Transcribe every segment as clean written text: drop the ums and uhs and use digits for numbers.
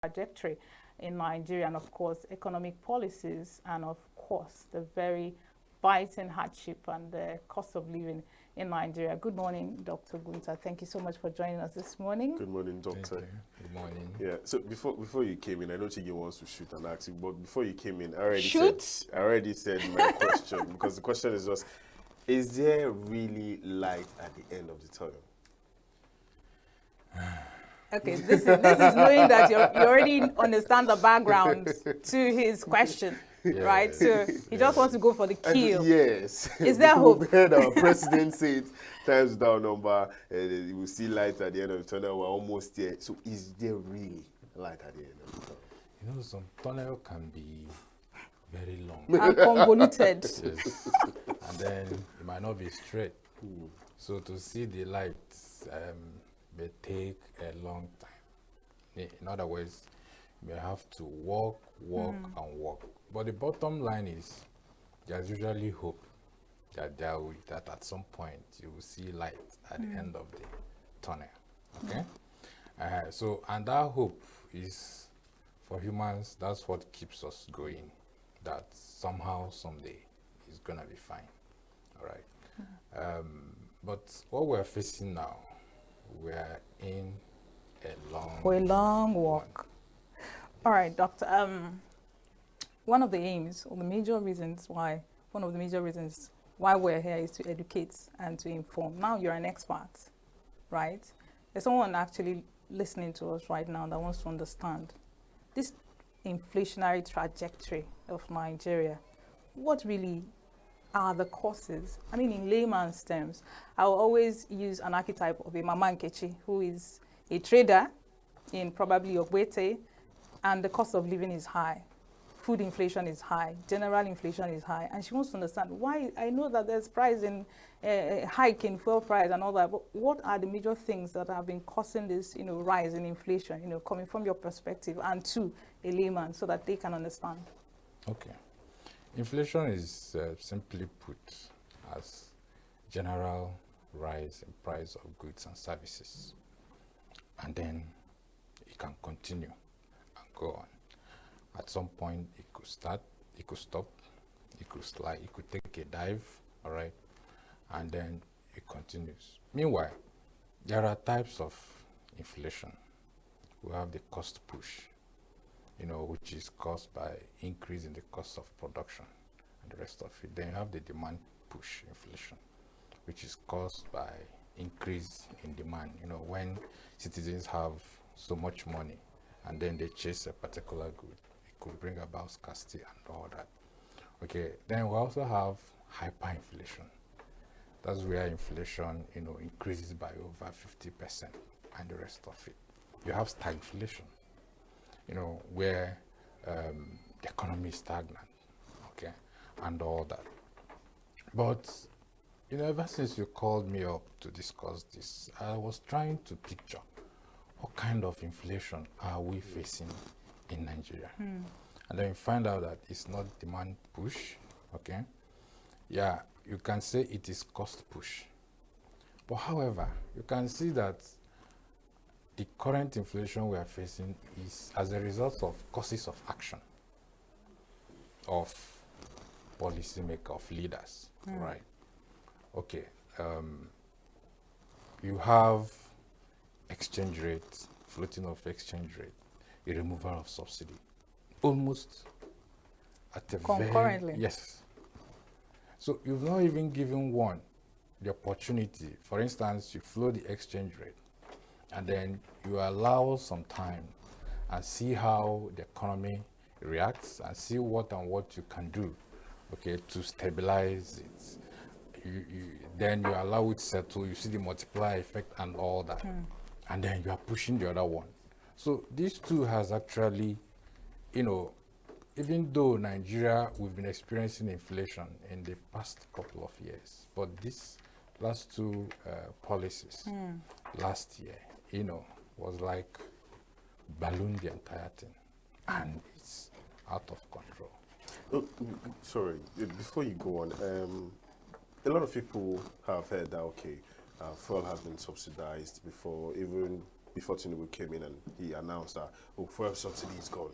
trajectory in Nigeria, and of course, economic policies, and of course, the very biting hardship and the cost of living in Nigeria. Good morning, Dr. Gunta. Thank you so much for joining us this morning. Good morning, Doctor. Good morning. Yeah. So before you came in, I know Chigi wants to shoot and ask you, but before you came in, I already said my question, because the question is just: is there really light at the end of the tunnel? Okay, this is knowing that you already understand the background to his question, right? So he just wants to go for the kill. Yes. Is there hope? We've heard our president say it times down number. You will see light at the end of the tunnel. We're almost there. So is there really light at the end of the tunnel? You know, some tunnel can be very long. And convoluted. Yes. And then it might not be straight. So to see the light may take a long time. In other words, you may have to walk, and walk. But the bottom line is, there's usually hope that that at some point you will see light at the end of the tunnel. Okay? And that hope is, for humans, that's what keeps us going. That somehow, someday, it's gonna be fine. All right. But what we're facing now, we're in a long walk. All right, Doctor. One of the aims, or one of the major reasons why we're here is to educate and to inform. Now you're an expert, right? There's someone actually listening to us right now that wants to understand this inflationary trajectory of Nigeria. What really are the causes? I mean, in layman's terms, I will always use an archetype of a Mama Nkechi, who is a trader in probably Okelue, and the cost of living is high. Food inflation is high, general inflation is high, and she wants to understand why. I know that there's price in hike in fuel price and all that, but what are the major things that have been causing this, rise in inflation, coming from your perspective and to a layman, so that they can understand? Okay. Inflation is simply put as general rise in price of goods and services. And then it can continue and go on. At some point, it could start, it could stop, it could slide, it could take a dive, all right? And then it continues. Meanwhile, there are types of inflation. We have the cost push, which is caused by increase in the cost of production and the rest of it. Then you have the demand push inflation, which is caused by increase in demand. When citizens have so much money and then they chase a particular good, it could bring about scarcity and all that. Okay, then we also have hyperinflation. That's where inflation, increases by over 50% and the rest of it. You have stagflation, where the economy is stagnant, okay, and all that. But, ever since you called me up to discuss this, I was trying to picture what kind of inflation are we facing in Nigeria. And then you find out that it's not demand push, okay? Yeah, you can say it is cost push. But however, you can see that the current inflation we are facing is as a result of causes of action of policymakers, of leaders, right? Okay, you have exchange rate, floating of exchange rate, a removal of subsidy, almost at a concurrently. Yes. So you've not even given one the opportunity. For instance, you float the exchange rate, and then you allow some time and see how the economy reacts and see what you can do, okay, to stabilize it. Then you allow it to settle, you see the multiplier effect and all that. And then you are pushing the other one. So these two has actually, even though Nigeria, we've been experiencing inflation in the past couple of years, but these last two policies last year, was like balloon the entire thing. And it's out of control. Oh, sorry, before you go on, a lot of people have heard that, okay, fuel has been subsidized before, even before Tinubu came in and he announced that, oh, fuel subsidy is gone.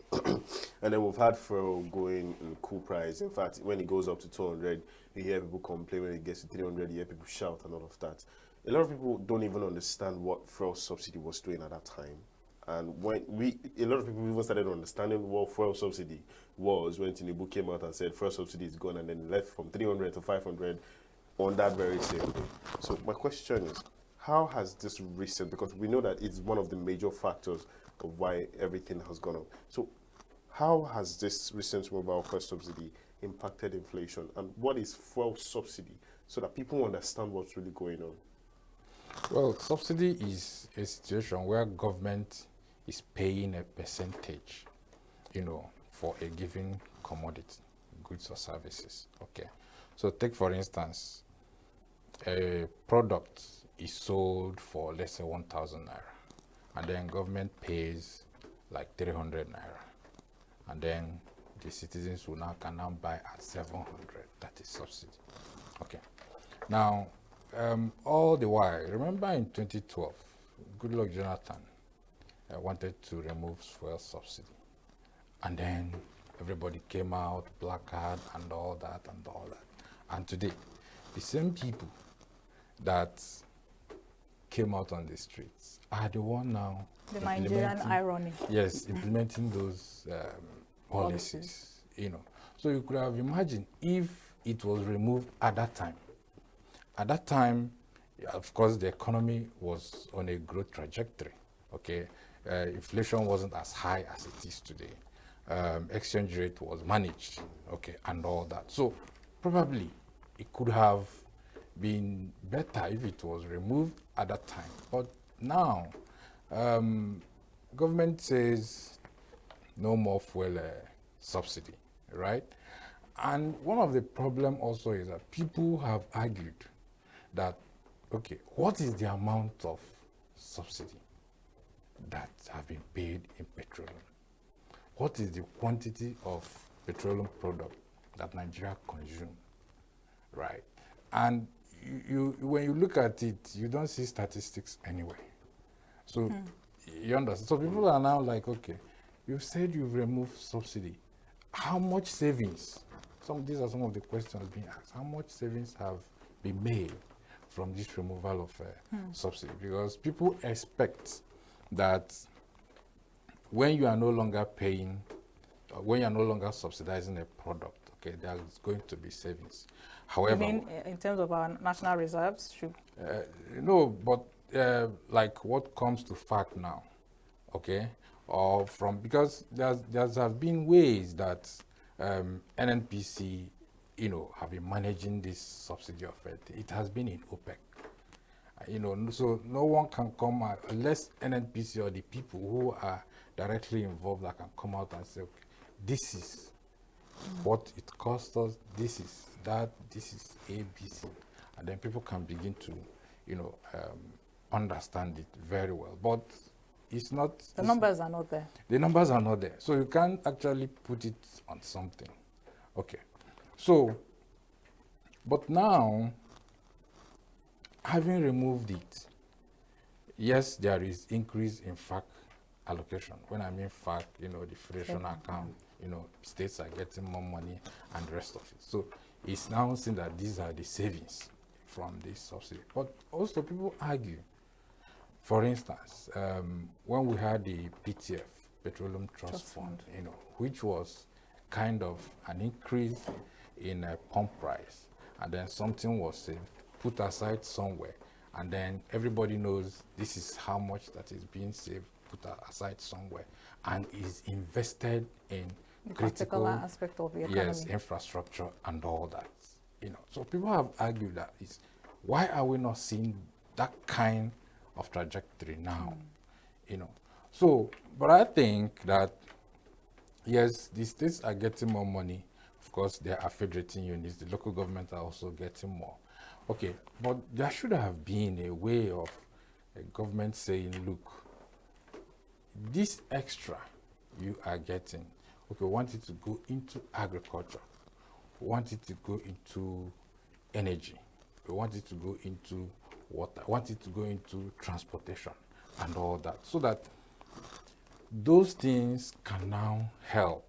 And then we've had fuel going in cool price. In fact, when it goes up to 200, you hear people complain. When it gets to 300, you hear people shout and all of that. A lot of people don't even understand what fuel subsidy was doing at that time. And when a lot of people even started understanding what fuel subsidy was when Tinubu came out and said fuel subsidy is gone, and then left from 300 to 500 on that very same day. So my question is, how has this recent, because we know that it's one of the major factors of why everything has gone up. So how has this recent mobile fuel subsidy impacted inflation, and what is fuel subsidy, so that people understand what's really going on? Well, subsidy is a situation where government is paying a percentage, for a given commodity, goods or services. Okay. So take, for instance, a product is sold for, let's say, 1,000 naira, and then government pays like 300 naira, and then the citizens can now buy at 700. That is subsidy. Okay. Now, all the while, remember in 2012, Goodluck Jonathan wanted to remove fuel subsidy, and then everybody came out, placard and all that. And today, the same people that came out on the streets are the one now The Nigerian irony. Yes, implementing those policies. So you could have imagined if it was removed at that time. At that time, of course, the economy was on a growth trajectory. Okay, inflation wasn't as high as it is today. Exchange rate was managed. Okay, and all that. So probably it could have been better if it was removed at that time. But now, government says no more fuel subsidy, right? And one of the problem also is that people have argued that, okay, what is the amount of subsidy that have been paid in petroleum? What is the quantity of petroleum product that Nigeria consumes, right? And when you look at it, you don't see statistics anywhere. So you understand. So people are now like, okay, you said you've removed subsidy. How much savings? These are some of the questions being asked. How much savings have been made from this removal of subsidy? Because people expect that when you are no longer paying, when you are no longer subsidizing a product, okay, there's going to be savings. However, you mean in terms of our national reserves? No, but like what comes to fact now, okay, or because there have been ways that NNPC, have been managing this subsidy of it. It has been in OPEC, so no one can come out unless NNPC or the people who are directly involved that can come out and say, okay, this is what it cost us, this is that, this is ABC, and then people can begin to, understand it very well. But it's not. The numbers are not there. The numbers are not there, so you can't actually put it on something. Okay, so, but now, having removed it, yes, there is increase in FAC allocation. When I mean FAC, the federation account, states are getting more money and the rest of it. So it's now seen that these are the savings from this subsidy. But also people argue, for instance, when we had the PTF, Petroleum Trust Fund, which was kind of an increase in pump price, and then something was put aside somewhere, and then everybody knows this is how much that is being saved, put aside somewhere, and is invested in critical aspect of the economy. Yes, infrastructure and all that. So people have argued that why are we not seeing that kind of trajectory now? So, but I think that yes, the states are getting more money. Of course, there are federating units. The local government are also getting more. Okay, but there should have been a way of a government saying, look, this extra you are getting, okay, we want it to go into agriculture. We want it to go into energy. We want it to go into water. We want it to go into transportation. and all that, so that those things can now help,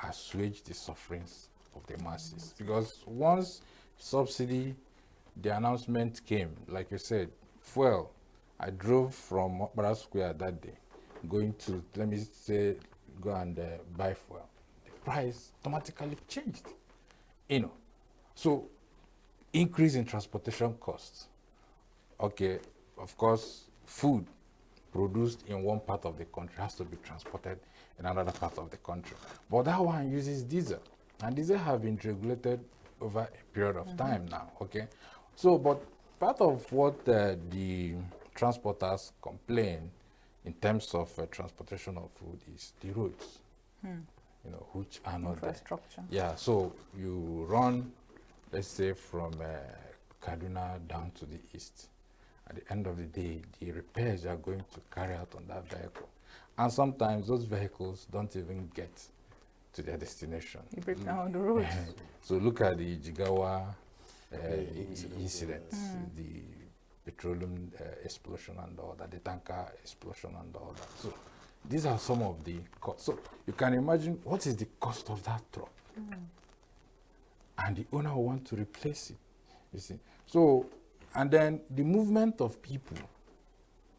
assuage the sufferings of the masses. Because once subsidy, the announcement came, like you said, fuel, I drove from Okpara Square that day, going to, let me say, go and buy fuel. The price automatically changed, So, increase in transportation costs. Okay, of course, food produced in one part of the country has to be transported in another part of the country. But that one uses diesel, and diesel have been regulated over a period of time now, okay? So, but part of what the transporters complain in terms of transportation of food is the roads, which are not there. Infrastructure. Yeah, so you run, let's say, from Kaduna down to the east. At the end of the day, the repairs you are going to carry out on that vehicle. And sometimes those vehicles don't even get to their destination. You break down on the road. So look at the Jigawa incident, the petroleum explosion and all that, the tanker explosion and all that. So these are some of the costs. So you can imagine what is the cost of that truck. And the owner will want to replace it, you see. So, and then the movement of people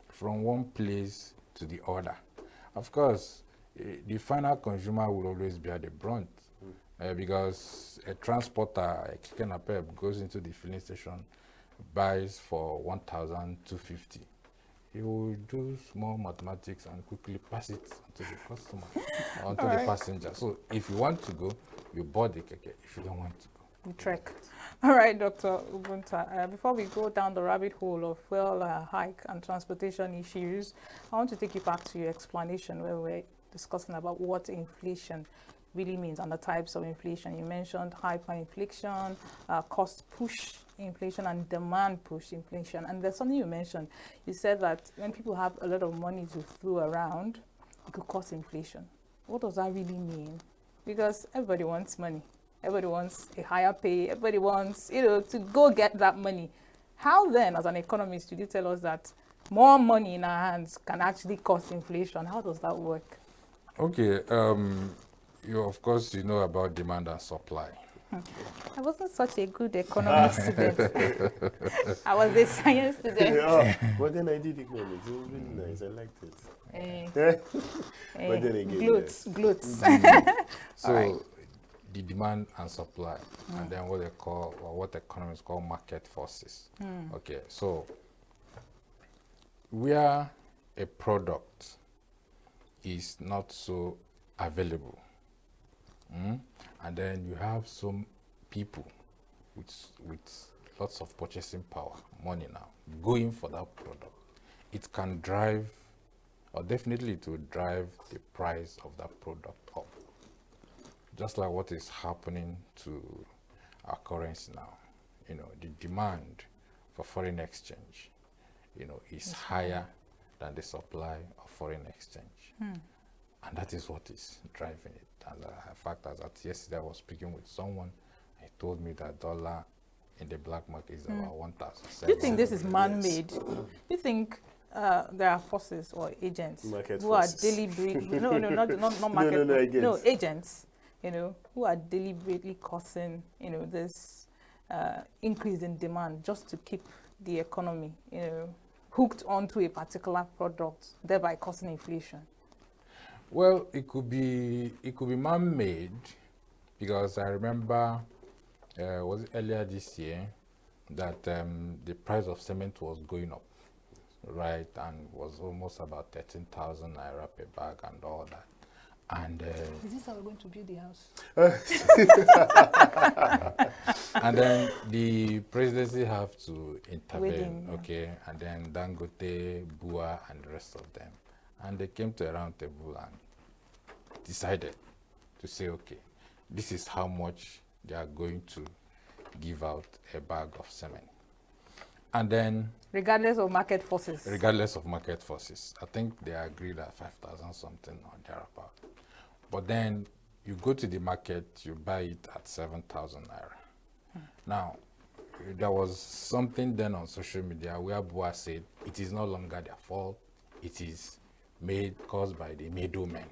from one place to the other. Of course, the final consumer will always be at the brunt because a transporter, a chicken pep, goes into the filling station, buys for 1,250. He will do small mathematics and quickly pass it to the customer, onto the passenger. So if you want to go, you board the keke. If you don't want to go, Trek. All right, Dr. Ubuntu. Before we go down the rabbit hole of fuel hike and transportation issues, I want to take you back to your explanation where we're discussing about what inflation really means and the types of inflation. You mentioned hyperinflation, cost push inflation, and demand push inflation. And there's something you mentioned. You said that when people have a lot of money to throw around, it could cause inflation. What does that really mean? Because everybody wants money. Everybody wants a higher pay. Everybody wants, to go get that money. How then, as an economist, did you tell us that more money in our hands can actually cause inflation? How does that work? Okay, of course, you know about demand and supply. I wasn't such a good economics student. I was a science student. But then I did economics. It was really nice. I liked it. But then again, glutes. So, right. The demand and supply, and then what they call, or what economists call market forces. Okay, so where a product is not so available, and then you have some people with lots of purchasing power, money now, going for that product, it can drive, or definitely it will drive the price of that product up. Just like what is happening to our currency now. The demand for foreign exchange, is higher than the supply of foreign exchange. And that is what is driving it. And in fact, as at yesterday, I was speaking with someone, he told me that dollar in the black market is about 1,000. Do you think this is man-made? Do you think there are forces or agents who are deliberately, not market, agents, who are deliberately causing, this increase in demand just to keep the economy, hooked onto a particular product, thereby causing inflation? Well, it could be man-made, because I remember was it earlier this year that the price of cement was going up, right, and was almost about 13,000 naira per bag and all that. And is this how we're going to build the house? And then the presidency have to intervene, yeah. okay, and then Dangote, Bua, and the rest of them, and they came to a round table and decided to say, okay, this is how much they are going to give out a bag of cement. And then, regardless of market forces, I think they agreed at 5,000 something or thereabout. But then you go to the market, you buy it at 7,000 naira. Now, there was something then on social media where Boa said it is no longer their fault. It is caused by the middlemen.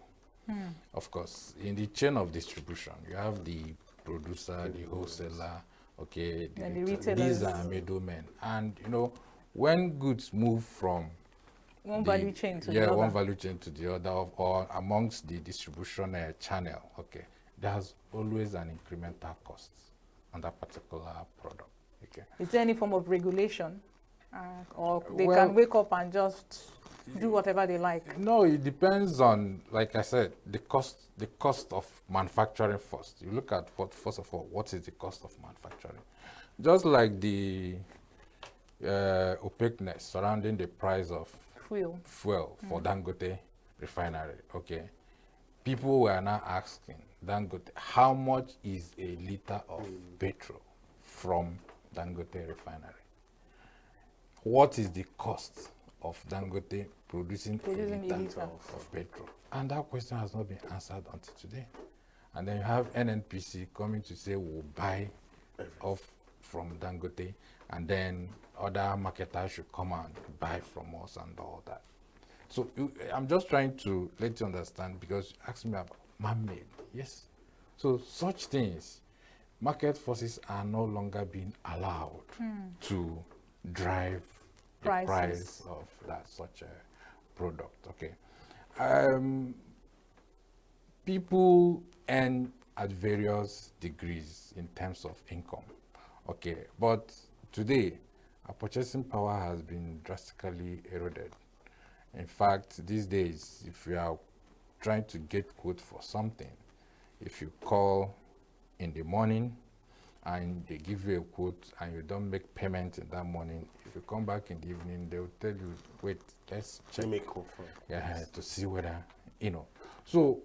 Of course, in the chain of distribution, you have the producer, the wholesaler, okay, And the retailer. retailers. These are middlemen. And, you know, when goods move from One value chain to the yeah, other. one value chain to the other, or amongst the distribution channel, okay, there's always an incremental cost on that particular product, okay. Is there any form of regulation? Or they Well, can wake up and just do whatever they like? No, it depends on, like I said, the cost of manufacturing first. You look at first of all, what is the cost of manufacturing? Just like the opaqueness surrounding the price of Fuel. for Dangote refinery, okay. People were now asking Dangote, how much is a liter of petrol from Dangote refinery? What is the cost of Dangote producing a liter of petrol? And that question has not been answered until today. And then you have NNPC coming to say we'll buy off from Dangote, and then other marketers should come and buy from us and all that. So I'm just trying to let you understand, because you asked me about man-made. Yes. So such things, market forces are no longer being allowed to drive the price of such a product. Okay. People earn at various degrees in terms of income. Okay. But today, our purchasing power has been drastically eroded. In fact, these days, if you are trying to get quote for something, if you call in the morning and they give you a quote and you don't make payment in that morning, if you come back in the evening, they will tell you, wait, let's check. To see whether, you know. So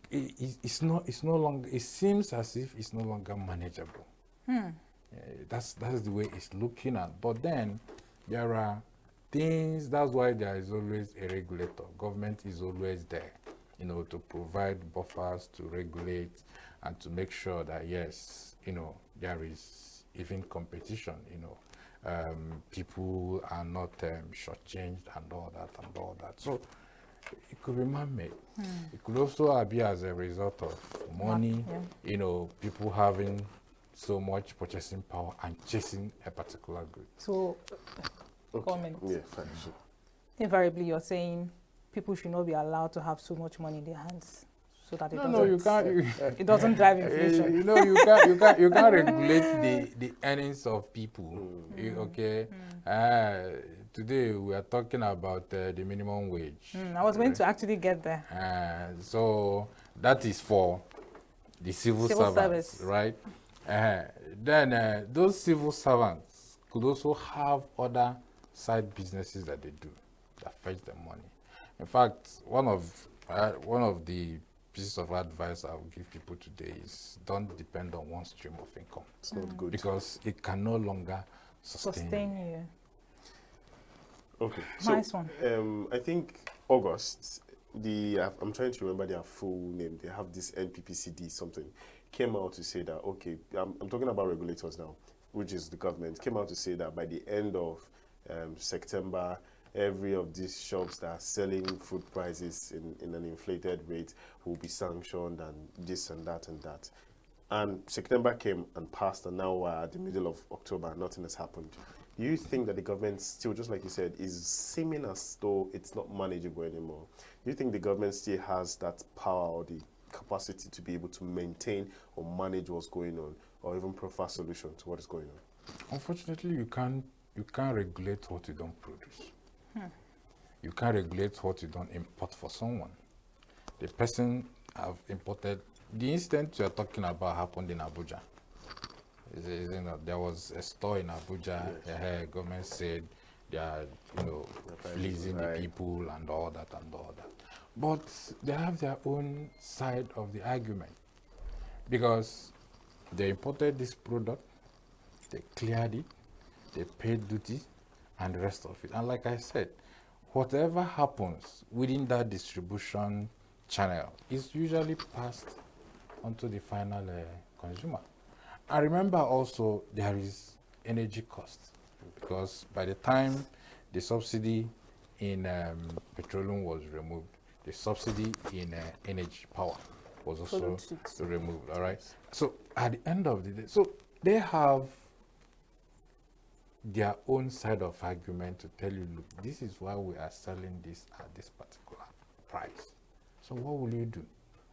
it's no longer, it seems as if it's no longer manageable. That's the way it's looking at. But then there are things, that's why there is always a regulator. Government is always there, you know, to provide buffers, to regulate, and to make sure that, yes, you know, there is even competition, you know. People are not shortchanged and all that. So it could be man-made. It could also be as a result of money, you know, people having so much purchasing power and chasing a particular good. So, comment. Yeah, fine. Sure. Invariably, you're saying people should not be allowed to have so much money in their hands, so that it doesn't drive inflation. You know, you can't regulate the earnings of people. Okay. Today we are talking about the minimum wage. I was going to actually get there. So that is for the civil servants, service. right? Then those civil servants could also have other side businesses that they do that fetch them money. In fact, one of the pieces of advice I will give people today is don't depend on one stream of income. It's not good, because it can no longer sustain you. Okay. Nice one. I think August, I'm trying to remember their full name. They have this NPPCD something, came out to say that, okay, I'm talking about regulators now, which is the government, came out to say that by the end of September, every of these shops that are selling food prices in an inflated rate will be sanctioned, and this and that and that. And September came and passed, and now we're at the middle of October, nothing has happened. Do you think that the government still, just like you said, is seeming as though it's not manageable anymore? Do you think the government still has that power or the capacity to be able to maintain or manage what's going on, or even prefer solution to what is going on? Unfortunately, you can't regulate what you don't produce. You can't regulate what you don't import for someone. The person have imported, the incident you are talking about happened in Abuja. There was a store in Abuja. Yes. Government said they are, fleecing the people and all that. But they have their own side of the argument, because they imported this product, they cleared it, they paid duty, and the rest of it. And like I said, whatever happens within that distribution channel is usually passed onto the final consumer. I remember also there is energy cost, because by the time the subsidy in petroleum was removed, the subsidy in energy power was also removed. All right. So at the end of the day, so they have their own side of argument to tell you, look, this is why we are selling this at this particular price. So what will you do?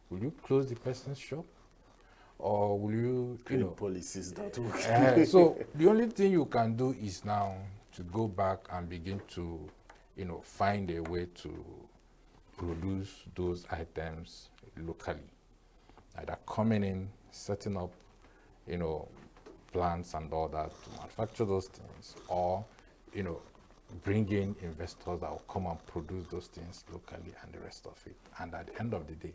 Will you close the person's shop? Or will you, create policies that work? So the only thing you can do is now to go back and begin to, find a way to produce those items locally. Either coming in, setting up, plants and all that to manufacture those things, or, bring in investors that will come and produce those things locally and the rest of it. And at the end of the day,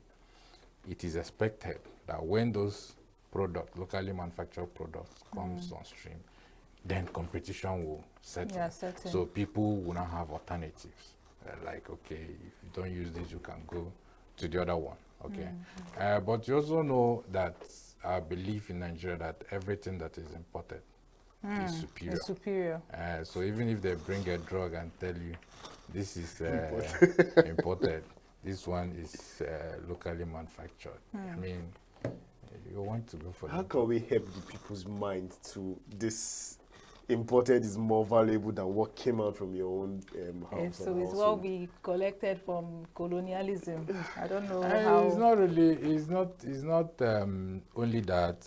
it is expected that when those locally manufactured products comes on stream, then competition will set in. So people will now have alternatives. Like, okay, if you don't use this, you can go to the other one. Okay. But you also know that our belief in Nigeria that everything that is imported is superior. It's superior. So even if they bring a drug and tell you this is imported, this one is locally manufactured. I mean, you want to go for How can we help the people's mind to this imported is more valuable than what came out from your own house? So it's what we collected from colonialism. I don't know how. It's not really. It's not only that.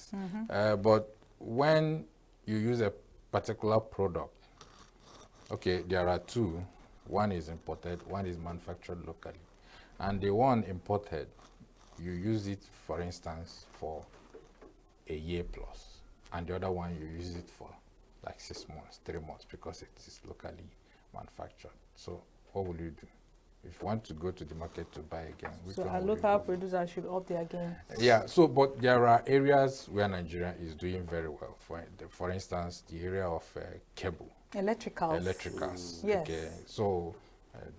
But when you use a particular product, okay, there are two. One is imported. One is manufactured locally, and the one imported, you use it, for instance, for a year plus, and the other one you use it for like 6 months, 3 months, because it is locally manufactured. So what will you do? If you want to go to the market to buy again, so our local producers should up their game. Yeah, so but there are areas where Nigeria is doing very well. For instance, the area of cable. Electricals. Yes. Okay. So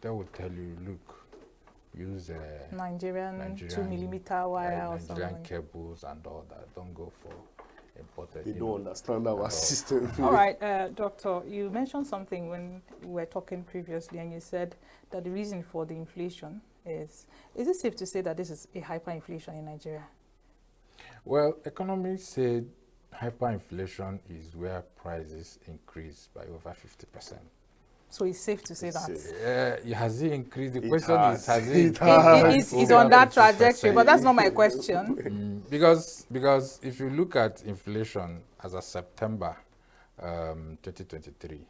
they will tell you, look, use Nigerian 2mm wire or something. Nigerian cables and all that. Don't go for imported. They don't understand our system. All right, Doctor, you mentioned something when we were talking previously, and you said that the reason for the inflation is it safe to say that this is a hyperinflation in Nigeria? Well, economists said hyperinflation is where prices increase by over 50%. So it's safe to say that. Has it increased? The question is, has it? It's on that trajectory, but that's not my question. Because if you look at inflation as of September 2023,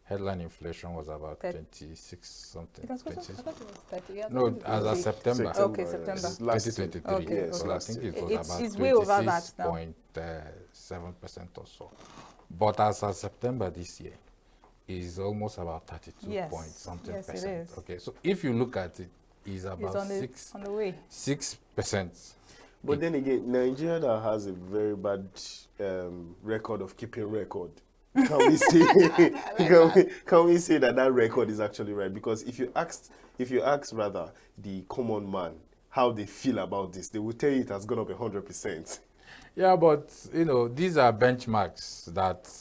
headline inflation was about 26 something. I thought it was 30. No, as of September. Okay, September. 2023. Okay, so I think it was about it's way over that now. 26.7% or so. But as of September this year, is almost about 32 point something percent. It is. Okay, so if you look at it, it's about on the way. 6%. But then again, Nigeria that has a very bad record of keeping record. Can we say can we say that record is actually right? Because if you ask rather the common man how they feel about this, they will tell you it has gone up 100%. Yeah, but these are benchmarks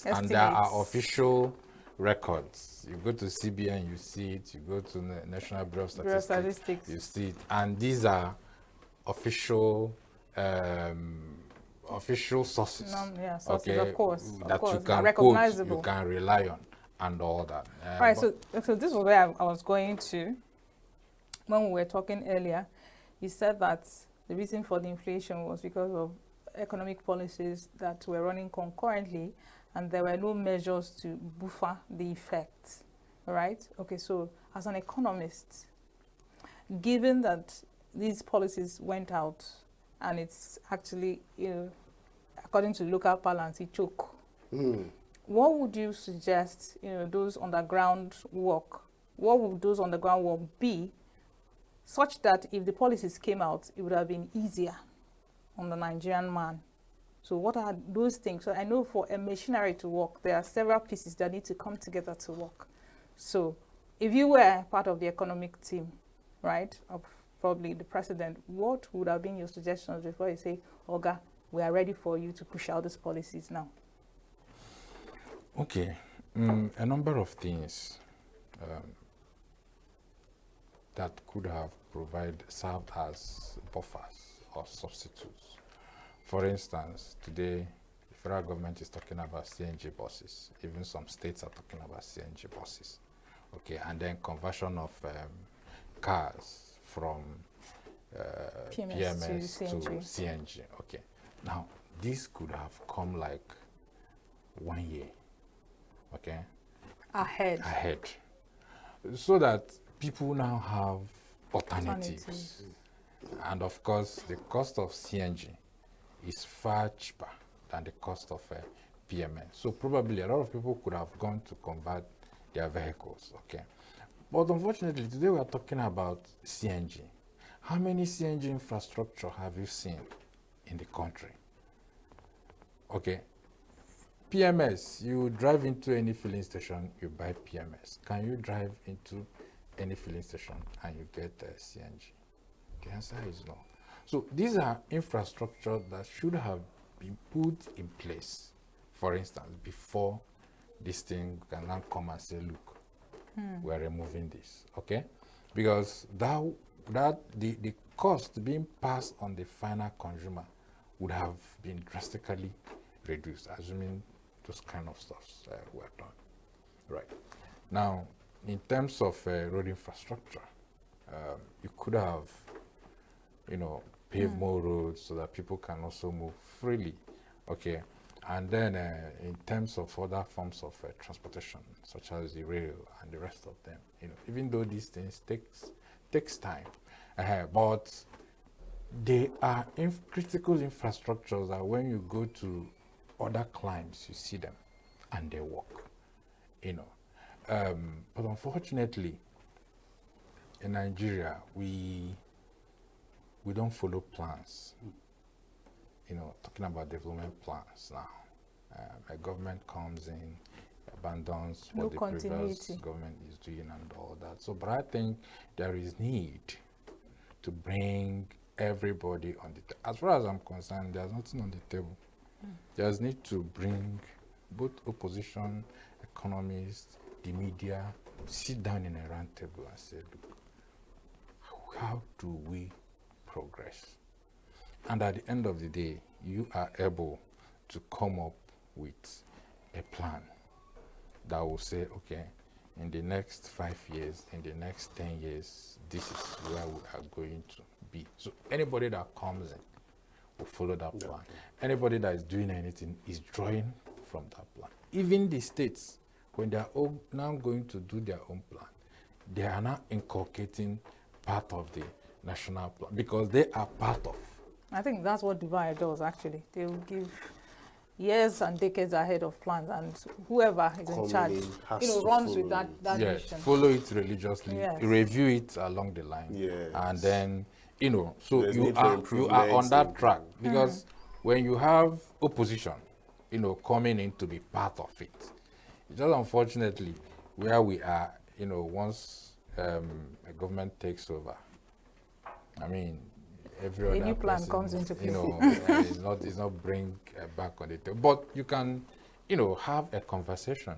and there are official records. You go to CBN, you see it. You go to National Bureau of Statistics, you see it. And these are official sources. Sources, okay, of course. That you can quote, you can rely on, and all that. Right. So this was where I was going to. When we were talking earlier, you said that the reason for the inflation was because of economic policies that were running concurrently, and there were no measures to buffer the effects, right? Okay, so as an economist, given that these policies went out and it's actually, according to local parlance, it choke, what would you suggest, those underground work, what would those underground work be such that if the policies came out, it would have been easier on the Nigerian man? So what are those things? So I know for a machinery to work, there are several pieces that need to come together to work. So if you were part of the economic team, right, of probably the president, what would have been your suggestions before you say, Oga, we are ready for you to push out these policies now? Okay, a number of things that could have served as buffers or substitutes. For instance, today, the federal government is talking about CNG buses. Even some states are talking about CNG buses. Okay, and then conversion of cars from PMS to CNG. Okay, now this could have come like 1 year. Okay, ahead, so that people now have alternatives. And of course, the cost of CNG is far cheaper than the cost of PMS. So probably a lot of people could have gone to convert their vehicles. Okay, but unfortunately, today we are talking about CNG. How many CNG infrastructure have you seen in the country? Okay, PMS, you drive into any filling station, you buy PMS. Can you drive into any filling station and you get CNG? The answer is no. So these are infrastructure that should have been put in place, for instance, before this thing can now come and say, look, we're removing this, okay? Because the cost being passed on the final consumer would have been drastically reduced, assuming those kind of stuff were done. Right. Now, in terms of road infrastructure, you could have, paved more roads so that people can also move freely. Okay. And then in terms of other forms of transportation, such as the rail and the rest of them, even though these things takes time, but they are critical infrastructures that when you go to other climes, you see them and they work, but unfortunately, in Nigeria, we don't follow plans. Talking about development plans now. A government comes in, abandons what the previous government is doing and all that. So, but I think there is need to bring everybody on the table. As far as I'm concerned, there's nothing on the table. There's need to bring both opposition, economists, the media, sit down in a round table and say, look, how do we progress? And at the end of the day, you are able to come up with a plan that will say, okay, in the next 5 years, in the next 10 years, this is where we are going to be. So anybody that comes in will follow that plan. Anybody that is doing anything is drawing from that plan. Even the states, when they are all now going to do their own plan, they are now inculcating part of the national plan because they are part of. I think that's what Dubai does, actually. They will give years and decades ahead of plans, and whoever is in charge, runs with that mission. Follow it religiously, review it along the line, and then, so you are on that track. Because when you have opposition, coming in to be part of it, just unfortunately, where we are, once a government takes over, I mean, every other new plan person, comes into play. It's not bring back on the table. But you can, have a conversation,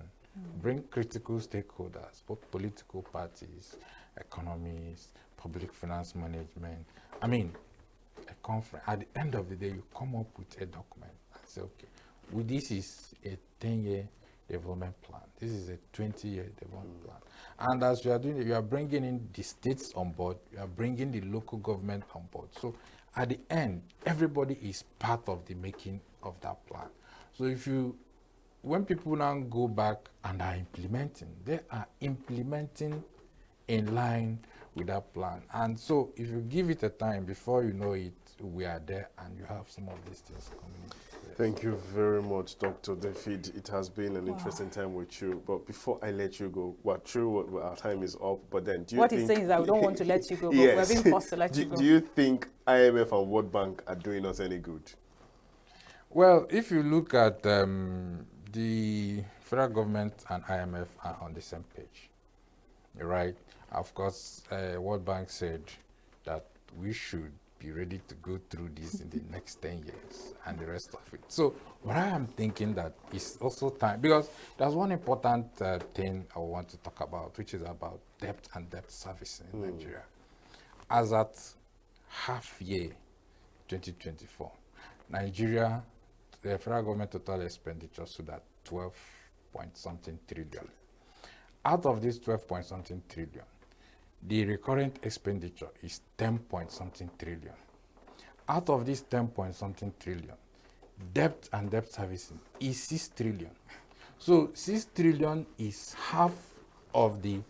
bring critical stakeholders, both political parties, economists, public finance management. I mean, a conference. At the end of the day, you come up with a document and say, okay, this is a 10-year development plan. This is a 20-year development plan. And as you are doing it, you are bringing in the states on board, you are bringing the local government on board. So at the end, everybody is part of the making of that plan. So when people now go back and are implementing, they are implementing in line with that plan. And so if you give it a time, before you know it, we are there and you have some of these things coming in. Thank you very much, Dr. David. It has been an interesting time with you. But before I let you go, our time is up. But then, do you think... What he's saying is that we don't want to let you go, but we're being forced to let you go. Do you think IMF and World Bank are doing us any good? Well, if you look at the federal government and IMF are on the same page, right? Of course, World Bank said that we should be ready to go through this in the next 10 years and the rest of it. So what I am thinking that is also time, because there's one important thing I want to talk about, which is about debt and debt servicing in Nigeria. As at half year 2024, Nigeria, the federal government total expenditure stood at 12 point something trillion. Out of this 12 point something trillion, the recurrent expenditure is 10 point something trillion. Out of this 10 point something trillion, debt and debt servicing is 6 trillion. So 6 trillion is half of the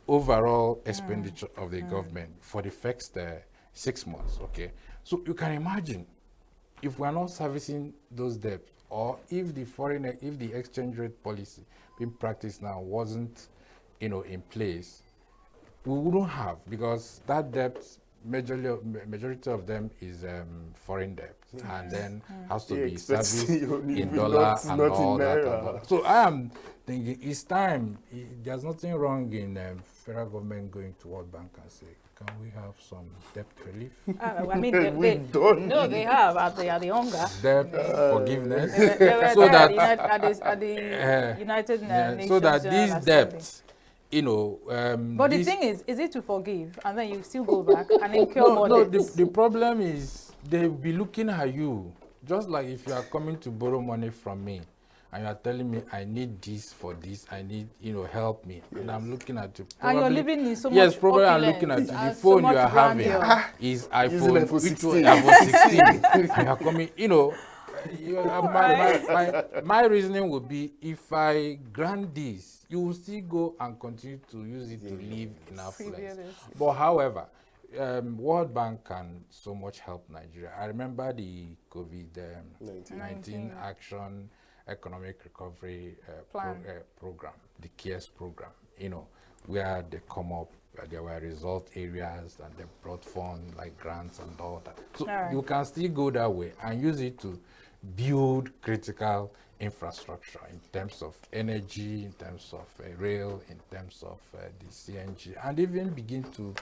overall expenditure of the government for the first 6 months, okay? So you can imagine if we're not servicing those debts, or if the exchange rate policy being practiced now wasn't, in place, we wouldn't have, because that debt, majority of them is foreign debt, and then has to be serviced in dollar and all that. And all. So I am thinking it's time. There's nothing wrong in federal government going to World Bank and say, can we have some debt relief? I mean, they have at the hunger. Debt forgiveness. So that at the United Nations. So that these debts, but the thing is it to forgive and then you still go back and incur more debts? The problem is they'll be looking at you, just like if you are coming to borrow money from me and you are telling me I need this for this, I need, help me. Yes. And I'm looking at you. Probably, and you're living in so much Yes, probably I'm looking at you. The phone you are having is iPhone 16. And you are coming, my reasoning would be, if I grant this, you will still go and continue to use it to live in affluence. But however, World Bank can so much help Nigeria. I remember the COVID-19 Action Economic Recovery Program, the CARES program, where they come up, there were result areas and they brought funds like grants and all that. So you can still go that way and use it to build critical infrastructure in terms of energy, in terms of rail, in terms of the CNG, and even begin to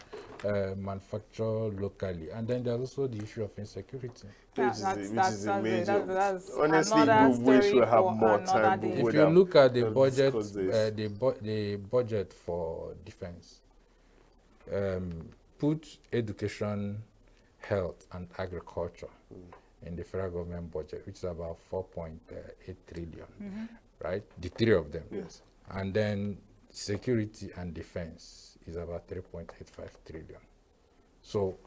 manufacture locally. And then there's also the issue of insecurity. Which is a major. Honestly, we wish we have more time. If you look at the budget, the budget for defense, put education, health, and agriculture in the federal government budget, which is about 4.8 trillion, right? The three of them. Yes. And then security and defense is about 3.85 trillion. So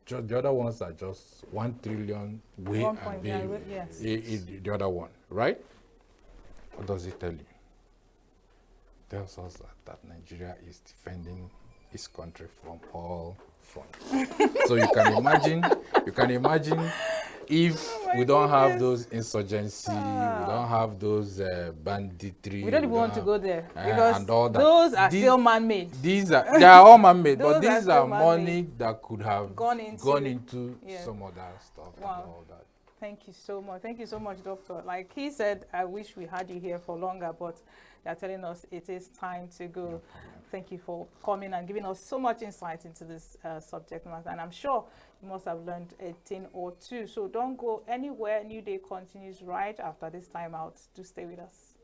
just the other ones are just 1 trillion way and the other one, right? What does it tell you? It tells us that Nigeria is defending its country from all fronts. So you can imagine if we don't have those insurgency, we don't have those banditry. We don't even want to go there because and all that. Those are still man-made. They are all man-made, but these are money that could have gone into some other stuff and all that. Thank you so much. Thank you so much, Doctor. Like he said, I wish we had you here for longer, but they're telling us it is time to go. Thank you for coming and giving us so much insight into this subject matter. And I'm sure you must have learned a thing or two. So don't go anywhere. New Day continues right after this time out. Do stay with us.